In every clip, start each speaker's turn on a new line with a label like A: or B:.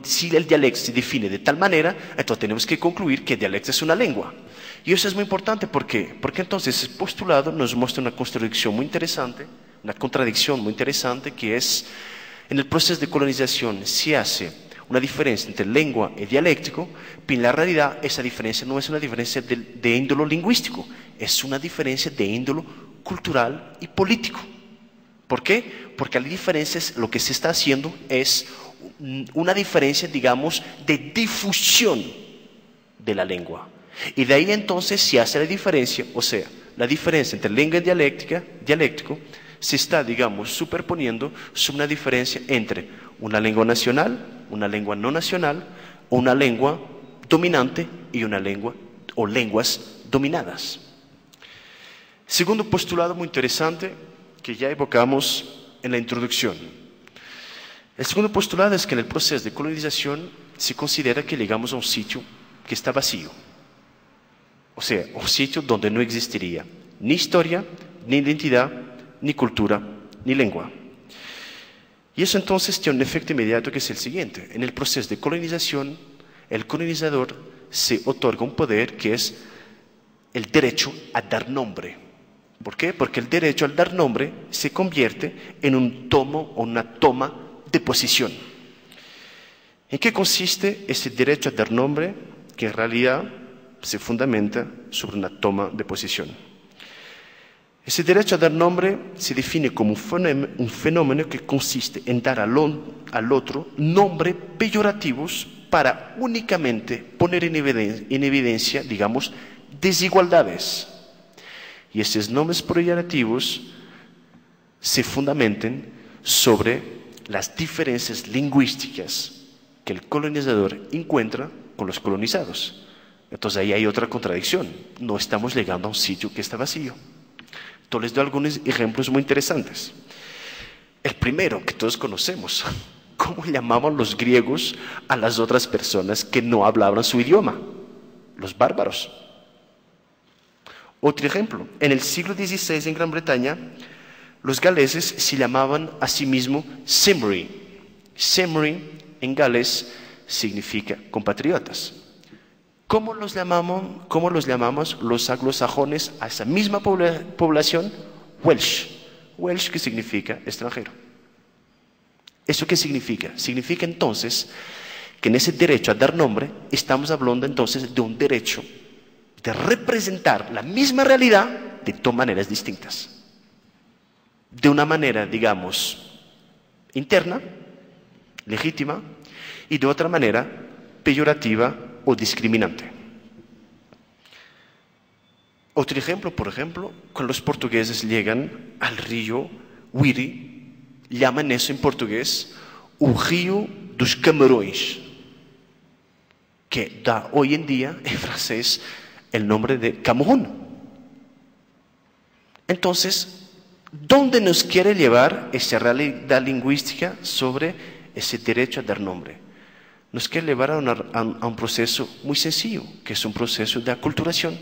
A: Si el dialecto se define de tal manera, entonces tenemos que concluir que el dialecto es una lengua. Y eso es muy importante, ¿por qué? Porque entonces ese postulado nos muestra una contradicción muy interesante, que es, en el proceso de colonización se hace una diferencia entre lengua y dialéctico, pero en la realidad esa diferencia no es una diferencia de índolo lingüístico, es una diferencia de índolo cultural y político. ¿Por qué? Porque la diferencia es, lo que se está haciendo es una diferencia, digamos, de difusión de la lengua. Y de ahí entonces se hace la diferencia, o sea, la diferencia entre lengua y dialéctico se está, digamos, superponiendo sobre una diferencia entre una lengua nacional, una lengua no nacional, o una lengua dominante y una lengua o lenguas dominadas. Segundo postulado muy interesante que ya evocamos en la introducción. El segundo postulado es que en el proceso de colonización se considera que llegamos a un sitio que está vacío. O sea, un sitio donde no existiría ni historia, ni identidad, ni cultura, ni lengua. Y eso entonces tiene un efecto inmediato que es el siguiente. En el proceso de colonización, el colonizador se otorga un poder que es el derecho a dar nombre. ¿Por qué? Porque el derecho al dar nombre se convierte en un tomo o una toma de posición. ¿En qué consiste ese derecho a dar nombre que en realidad se fundamenta sobre una toma de posición? Ese derecho a dar nombre se define como un fenómeno que consiste en dar al otro nombre peyorativos para únicamente poner en evidencia, digamos, desigualdades. Y esos nombres peyorativos se fundamentan sobre las diferencias lingüísticas que el colonizador encuentra con los colonizados. Entonces ahí hay otra contradicción. No estamos llegando a un sitio que está vacío. Entonces les doy algunos ejemplos muy interesantes. El primero que todos conocemos, ¿cómo llamaban los griegos a las otras personas que no hablaban su idioma? Los bárbaros. Otro ejemplo, en el siglo XVI en Gran Bretaña, los galeses se llamaban a sí mismos Cymry. Cymry en galés significa compatriotas. ¿Cómo los llamamos los anglosajones a esa misma población? Welsh. Welsh que significa extranjero. ¿Eso qué significa? Significa entonces que en ese derecho a dar nombre estamos hablando entonces de un derecho de representar la misma realidad de dos maneras distintas. De una manera, digamos, interna, legítima, y de otra manera, peyorativa o discriminante. Otro ejemplo, por ejemplo, cuando los portugueses llegan al río Wiri, llaman eso en portugués o río dos Camarões, que da hoy en día en francés el nombre de Camerún. Entonces, ¿dónde nos quiere llevar esa realidad lingüística sobre ese derecho a dar nombre? Nos quiere llevar a un proceso muy sencillo, que es un proceso de aculturación.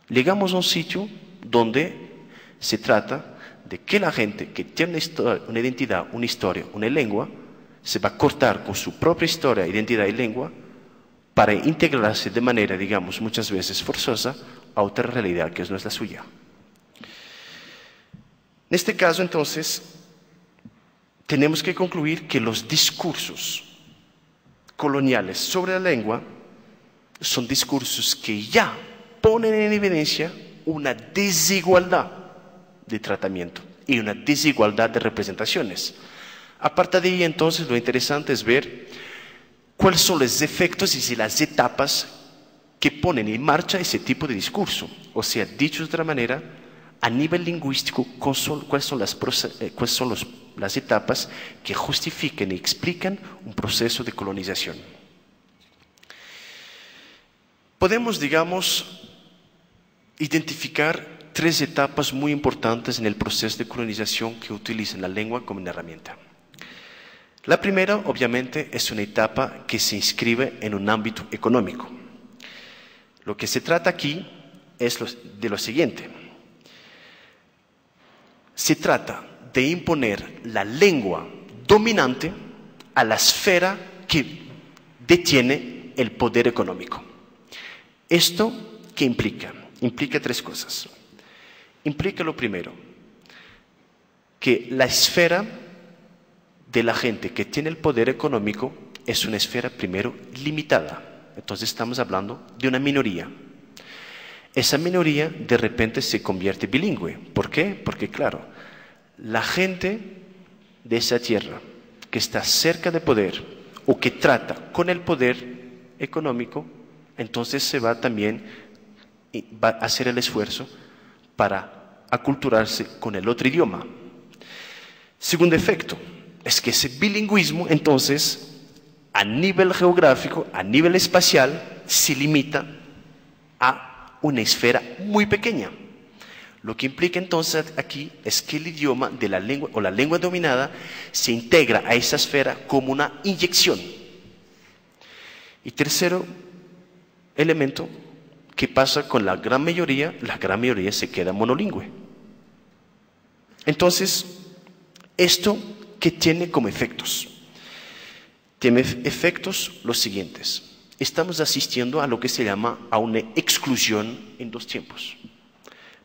A: Llegamos a un sitio donde se trata de que la gente que tiene una identidad, una historia, una lengua, se va a cortar con su propia historia, identidad y lengua para integrarse de manera, digamos, muchas veces forzosa a otra realidad que no es la suya. En este caso, entonces, tenemos que concluir que los discursos coloniales sobre la lengua son discursos que ya ponen en evidencia una desigualdad de tratamiento y una desigualdad de representaciones. Aparte de ahí, entonces, lo interesante es ver cuáles son los efectos y las etapas que ponen en marcha ese tipo de discurso. O sea, dicho de otra manera, a nivel lingüístico, cuáles son las etapas que justifican y explican un proceso de colonización. Podemos, digamos, identificar tres etapas muy importantes en el proceso de colonización que utilizan la lengua como una herramienta. La primera, obviamente, es una etapa que se inscribe en un ámbito económico. Lo que se trata aquí es de lo siguiente. Se trata de imponer la lengua dominante a la esfera que detiene el poder económico. ¿Esto qué implica? Implica tres cosas. Implica lo primero, que la esfera de la gente que tiene el poder económico es una esfera primero limitada. Entonces estamos hablando de una minoría. Esa minoría de repente se convierte bilingüe. ¿Por qué? Porque claro, la gente de esa tierra que está cerca de poder o que trata con el poder económico, entonces se va también, va a hacer el esfuerzo para aculturarse con el otro idioma. Segundo efecto, es que ese bilingüismo entonces a nivel geográfico, a nivel espacial, se limita a una esfera muy pequeña. Lo que implica entonces aquí es que el idioma de la lengua o la lengua dominada se integra a esa esfera como una inyección. Y tercero elemento, ¿qué pasa con la gran mayoría? La gran mayoría se queda monolingüe. Entonces, ¿esto qué tiene como efectos? Tiene efectos los siguientes. Estamos asistiendo a lo que se llama a una exclusión en dos tiempos.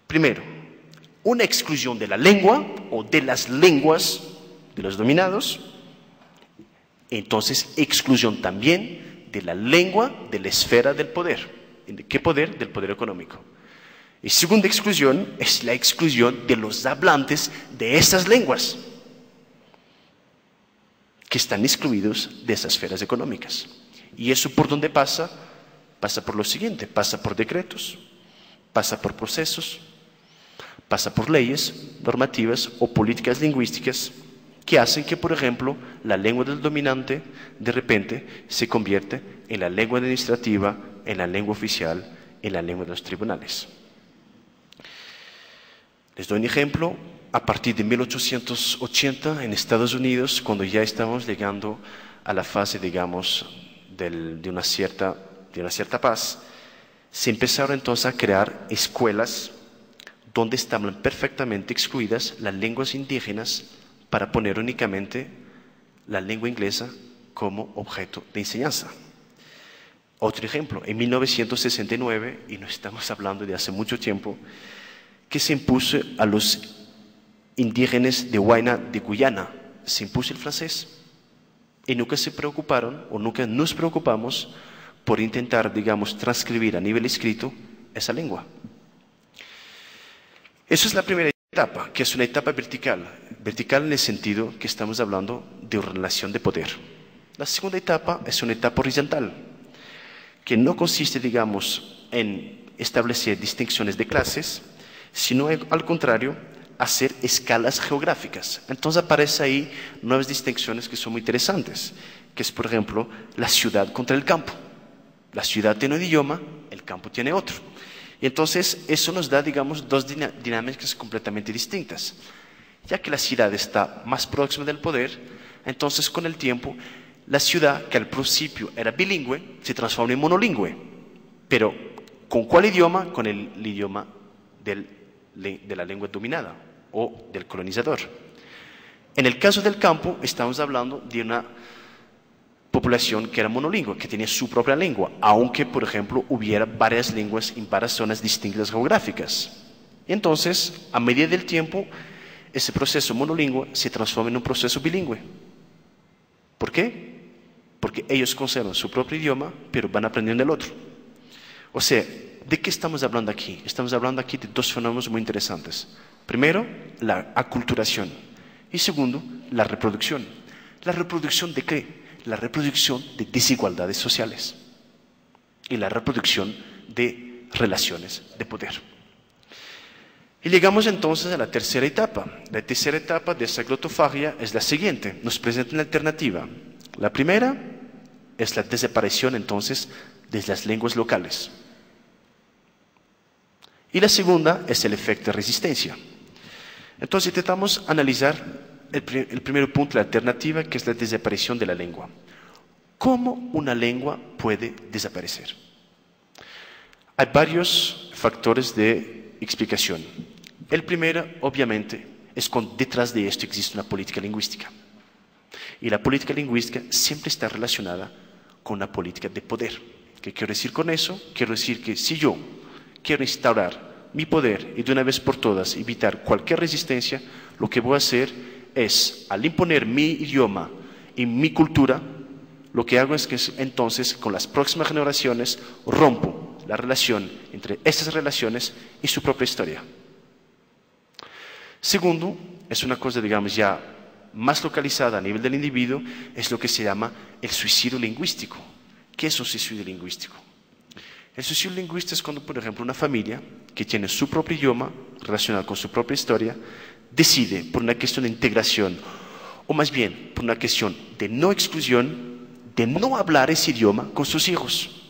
A: Primero, una exclusión de la lengua o de las lenguas de los dominados. Entonces, exclusión también de la lengua de la esfera del poder. ¿De qué poder? Del poder económico. Y segunda exclusión es la exclusión de los hablantes de esas lenguas, que están excluidos de esas esferas económicas. ¿Y eso por dónde pasa? Pasa por lo siguiente, pasa por decretos, pasa por procesos, pasa por leyes, normativas o políticas lingüísticas que hacen que, por ejemplo, la lengua del dominante de repente se convierte en la lengua administrativa, en la lengua oficial, en la lengua de los tribunales. Les doy un ejemplo. A partir de 1880 en Estados Unidos, cuando ya estábamos llegando a la fase, digamos, de una cierta paz, se empezaron entonces a crear escuelas donde estaban perfectamente excluidas las lenguas indígenas para poner únicamente la lengua inglesa como objeto de enseñanza. Otro ejemplo, en 1969, y no estamos hablando de hace mucho tiempo, que se impuso a los indígenas de Huayna, de Guyana, se impuso el francés. Y nunca se preocuparon, o nunca nos preocupamos por intentar, digamos, transcribir a nivel escrito esa lengua. Esa es la primera etapa, que es una etapa vertical. Vertical en el sentido que estamos hablando de relación de poder. La segunda etapa es una etapa horizontal, que no consiste, digamos, en establecer distinciones de clases, sino al contrario, hacer escalas geográficas. Entonces aparecen ahí nuevas distinciones que son muy interesantes, que es, por ejemplo, la ciudad contra el campo. La ciudad tiene un idioma, el campo tiene otro. Y entonces eso nos da, digamos, dos dinámicas completamente distintas. Ya que la ciudad está más próxima del poder, entonces con el tiempo la ciudad, que al principio era bilingüe, se transforma en monolingüe. Pero, ¿con cuál idioma? Con el idioma de la lengua dominada o del colonizador. En el caso del campo, estamos hablando de una población que era monolingüe, que tenía su propia lengua, aunque, por ejemplo, hubiera varias lenguas en varias zonas distintas geográficas. Y entonces, a medida del tiempo, ese proceso monolingüe se transforma en un proceso bilingüe. ¿Por qué? Porque ellos conservan su propio idioma, pero van aprendiendo el otro. O sea, ¿de qué estamos hablando aquí? Estamos hablando aquí de dos fenómenos muy interesantes. Primero, la aculturación. Y segundo, la reproducción. ¿La reproducción de qué? La reproducción de desigualdades sociales. Y la reproducción de relaciones de poder. Y llegamos entonces a la tercera etapa. La tercera etapa de esa glotofagia es la siguiente. Nos presenta una alternativa. La primera es la desaparición entonces de las lenguas locales. Y la segunda es el efecto de resistencia. Entonces intentamos analizar el primer punto, la alternativa, que es la desaparición de la lengua. ¿Cómo una lengua puede desaparecer? Hay varios factores de explicación. El primero, obviamente, es cuando detrás de esto existe una política lingüística. Y la política lingüística siempre está relacionada con una política de poder. ¿Qué quiero decir con eso? Quiero decir que si yo quiero instaurar mi poder y de una vez por todas evitar cualquier resistencia, lo que voy a hacer es, al imponer mi idioma y mi cultura, lo que hago es que entonces con las próximas generaciones rompo la relación entre estas relaciones y su propia historia. Segundo, es una cosa, digamos, ya más localizada a nivel del individuo, es lo que se llama el suicidio lingüístico. ¿Qué es un suicidio lingüístico? El suicidio lingüístico es cuando, por ejemplo, una familia que tiene su propio idioma relacionado con su propia historia, decide por una cuestión de integración, o más bien por una cuestión de no exclusión, de no hablar ese idioma con sus hijos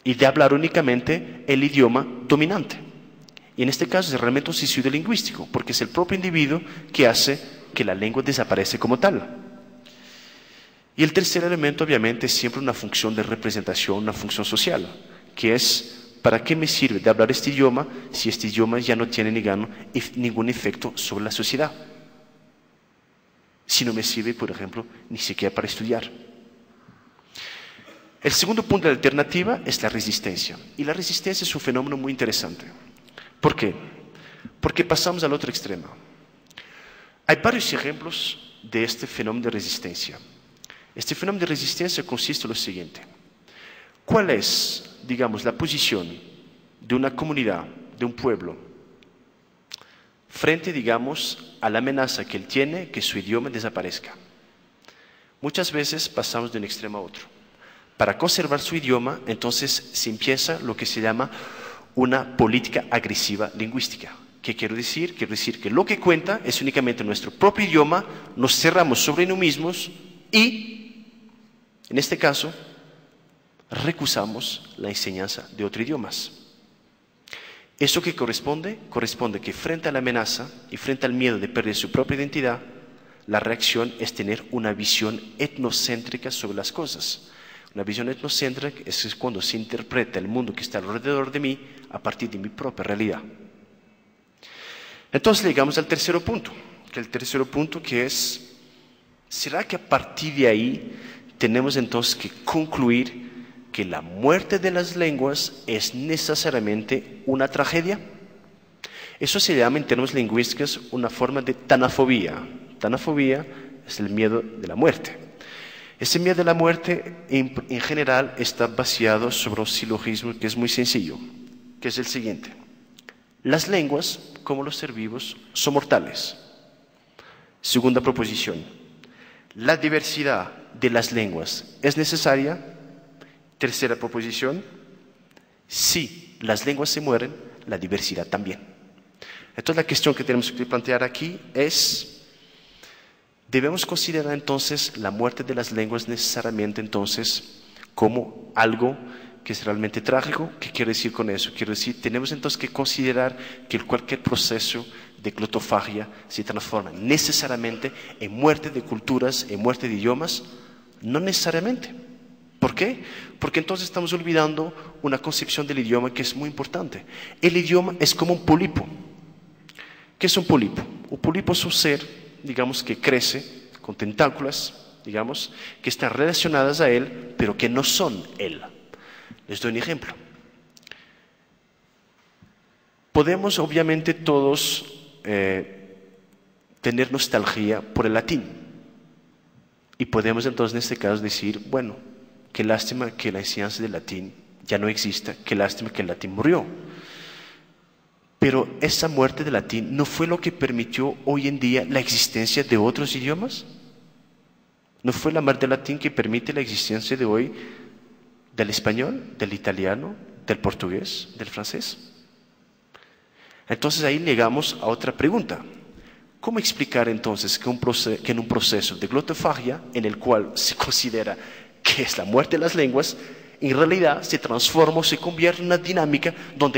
A: y de hablar únicamente el idioma dominante. Y en este caso es realmente un suicidio lingüístico, porque es el propio individuo que hace que la lengua desaparece como tal. Y el tercer elemento obviamente es siempre una función de representación, una función social, que es ¿para qué me sirve de hablar este idioma si este idioma ya no tiene ningún efecto sobre la sociedad? Si no me sirve, por ejemplo, ni siquiera para estudiar. El segundo punto de la alternativa es la resistencia. Y la resistencia es un fenómeno muy interesante. ¿Por qué? Porque pasamos al otro extremo. Hay varios ejemplos de este fenómeno de resistencia. Este fenómeno de resistencia consiste en lo siguiente. ¿Cuál es, digamos, la posición de una comunidad, de un pueblo, frente, digamos, a la amenaza que él tiene que su idioma desaparezca? Muchas veces pasamos de un extremo a otro. Para conservar su idioma, entonces se empieza lo que se llama una política agresiva lingüística. ¿Qué quiero decir? Quiero decir que lo que cuenta es únicamente nuestro propio idioma, nos cerramos sobre nosotros mismos y, en este caso, recusamos la enseñanza de otros idiomas. ¿Eso qué corresponde? Corresponde que frente a la amenaza y frente al miedo de perder su propia identidad, la reacción es tener una visión etnocéntrica sobre las cosas. Una visión etnocéntrica es cuando se interpreta el mundo que está alrededor de mí a partir de mi propia realidad. Entonces llegamos al tercer punto, que es, ¿será que a partir de ahí tenemos entonces que concluir que la muerte de las lenguas es necesariamente una tragedia? Eso se llama en términos lingüísticos una forma de tanafobia. Tanafobia es el miedo de la muerte. Ese miedo de la muerte en general está basado sobre un silogismo que es muy sencillo, que es el siguiente. Las lenguas, como los seres vivos, son mortales. Segunda proposición. La diversidad de las lenguas es necesaria. Tercera proposición. Si las lenguas se mueren, la diversidad también. Entonces la cuestión que tenemos que plantear aquí es, ¿debemos considerar entonces la muerte de las lenguas necesariamente entonces como algo que es realmente trágico? ¿Qué quiero decir con eso? Quiero decir, tenemos entonces que considerar que cualquier proceso de glotofagia se transforma necesariamente en muerte de culturas, en muerte de idiomas. No necesariamente. ¿Por qué? Porque entonces estamos olvidando una concepción del idioma que es muy importante. El idioma es como un pólipo. ¿Qué es un pólipo? Un pólipo es un ser, digamos, que crece con tentáculos, digamos, que están relacionadas a él, pero que no son él. Les doy un ejemplo. Podemos, obviamente, todos tener nostalgia por el latín. Y podemos entonces en este caso decir, bueno, qué lástima que la enseñanza del latín ya no exista, qué lástima que el latín murió. Pero esa muerte del latín no fue lo que permitió hoy en día la existencia de otros idiomas. ¿No fue la muerte del latín que permite la existencia de hoy del español, del italiano, del portugués, del francés? Entonces ahí llegamos a otra pregunta. ¿Cómo explicar entonces que en un proceso de glotofagia, en el cual se considera que es la muerte de las lenguas, en realidad se transforma o se convierte en una dinámica donde